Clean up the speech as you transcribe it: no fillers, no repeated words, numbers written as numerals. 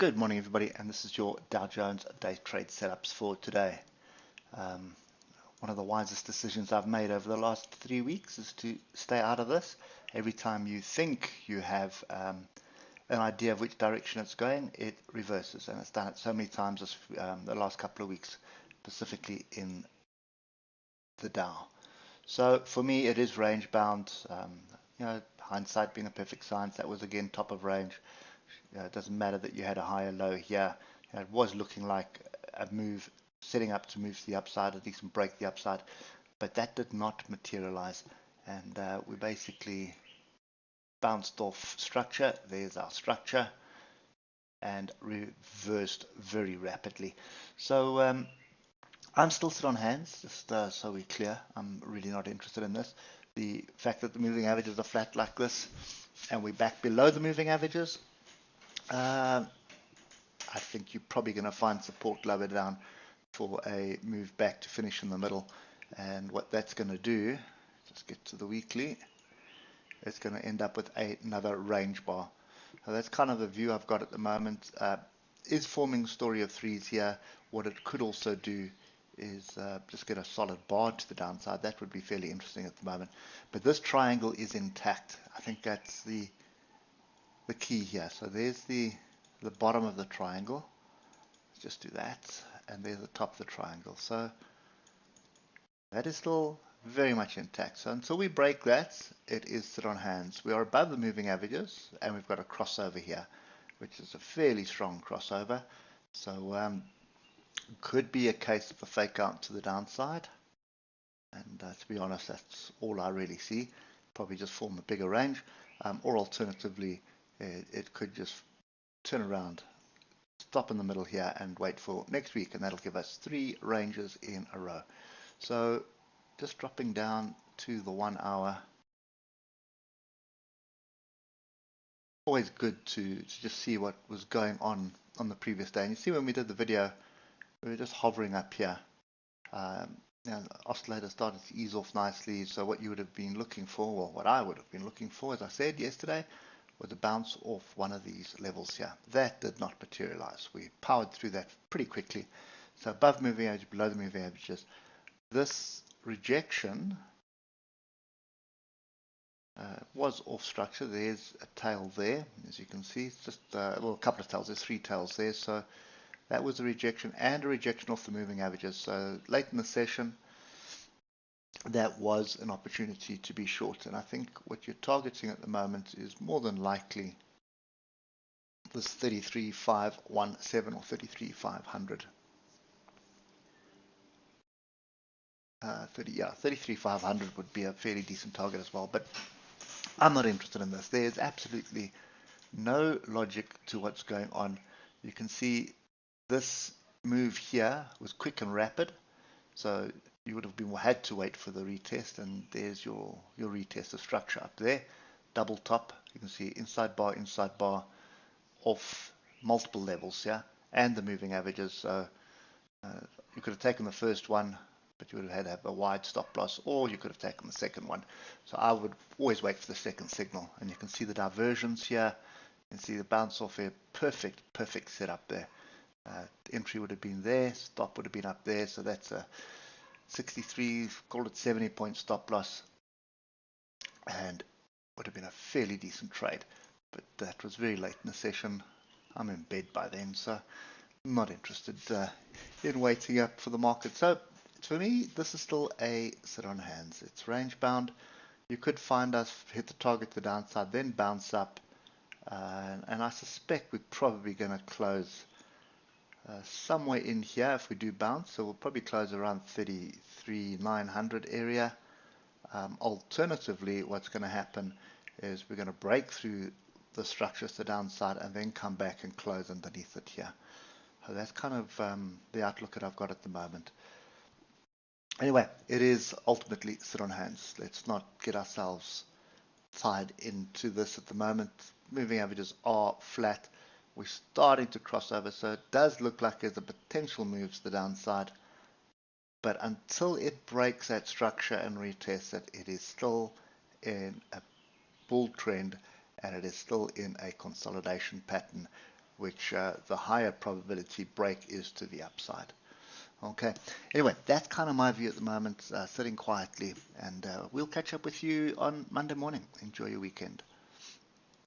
Good morning, everybody, and this is your Dow Jones day trade setups for today. One of the wisest decisions I've made over the last 3 weeks is to stay out of this. Every time you think you have an idea of which direction it's going, it reverses, and it's done it so many times this, the last couple of weeks, specifically in the Dow. So for me, it is range bound. Hindsight being a perfect science, that was again top of range. It doesn't matter that you had a higher low here. It was looking like a move, setting up to move to the upside, at least break the upside, but that did not materialize, and we basically bounced off structure. There's our structure, and reversed very rapidly. So I'm still sit on hands, just so we're clear. I'm really not interested in this. The fact that the moving averages are flat like this, and we're back below the moving averages, I think you're probably going to find support lower down for a move back to finish in the middle. And what that's going to do, just get to the weekly, it's going to end up with another range bar. So that's kind of the view I've got at the moment. Is forming story of threes here. What it could also do is just get a solid bar to the downside. That would be fairly interesting at the moment. But this triangle is intact. I think that's the key here. So there's the bottom of the triangle. Let's just do that, and there's the top of the triangle. So that is still very much intact. So until we break that, it is sit on hands. We are above the moving averages, and we've got a crossover here, which is a fairly strong crossover. So could be a case of a fake out to the downside, and to be honest, that's all I really see. Probably just form a bigger range, or alternatively, it could just turn around, stop in the middle here, and wait for next week, and that'll give us 3 ranges in a row. So just dropping down to the 1 hour. Always good to just see what was going on the previous day. And you see when we did the video, we were just hovering up here. The oscillator started to ease off nicely. So what you would have been looking for, or what I would have been looking for, as I said yesterday, was a bounce off one of these levels here. That did not materialize. We powered through that pretty quickly. So above moving average, below the moving averages. This rejection was off structure. There's a tail there, as you can see. It's just well, a couple of tails. There's 3 tails there. So that was a rejection, and a rejection off the moving averages. So late in the session, that was an opportunity to be short. And I think what you're targeting at the moment is more than likely this 33,517 or 33,500. 33,500 would be a fairly decent target as well, but I'm not interested in this. There's absolutely no logic to what's going on. You can see this move here was quick and rapid, so you would have had to wait for the retest, and there's your retest of structure up there. Double top, you can see inside bar off multiple levels here, and the moving averages. So you could have taken the first one, but you would have had to have a wide stop loss, or you could have taken the second one. So I would always wait for the second signal, and you can see the diversions here. You can see the bounce off here. Perfect setup there. Entry would have been there, stop would have been up there. So that's a 63, call it 70 point stop loss, and would have been a fairly decent trade. But that was very late in the session. I'm in bed by then, so I'm not interested in waiting up for the market. So for me, this is still a sit on hands. It's range bound. You could find us hit the target to the downside, then bounce up, and I suspect we're probably going to close somewhere in here if we do bounce. So we'll probably close around 33,900 area. Alternatively, what's going to happen is we're going to break through the structures to the downside and then come back and close underneath it here. So that's kind of the outlook that I've got at the moment. Anyway, it is ultimately sit on hands. Let's not get ourselves tied into this at the moment. Moving averages are flat. We're starting to cross over, so it does look like there's a potential move to the downside. But until it breaks that structure and retests it, it is still in a bull trend, and it is still in a consolidation pattern which the higher probability break is to the upside. Okay. Anyway, that's kind of my view at the moment, sitting quietly, and we'll catch up with you on Monday morning. Enjoy your weekend.